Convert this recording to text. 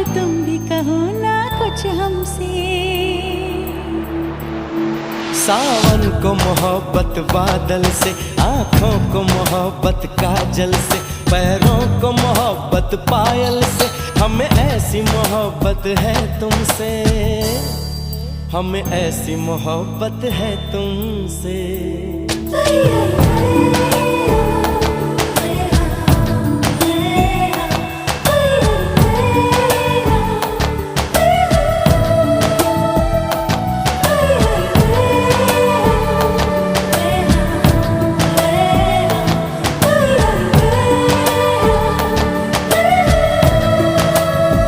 तुम भी कहो ना कुछ हमसे। सावन को मोहब्बत बादल से, आँखों को मोहब्बत काजल से, पैरों को मोहब्बत पायल से, हमें ऐसी मोहब्बत है तुमसे, हमें ऐसी मोहब्बत है तुमसे।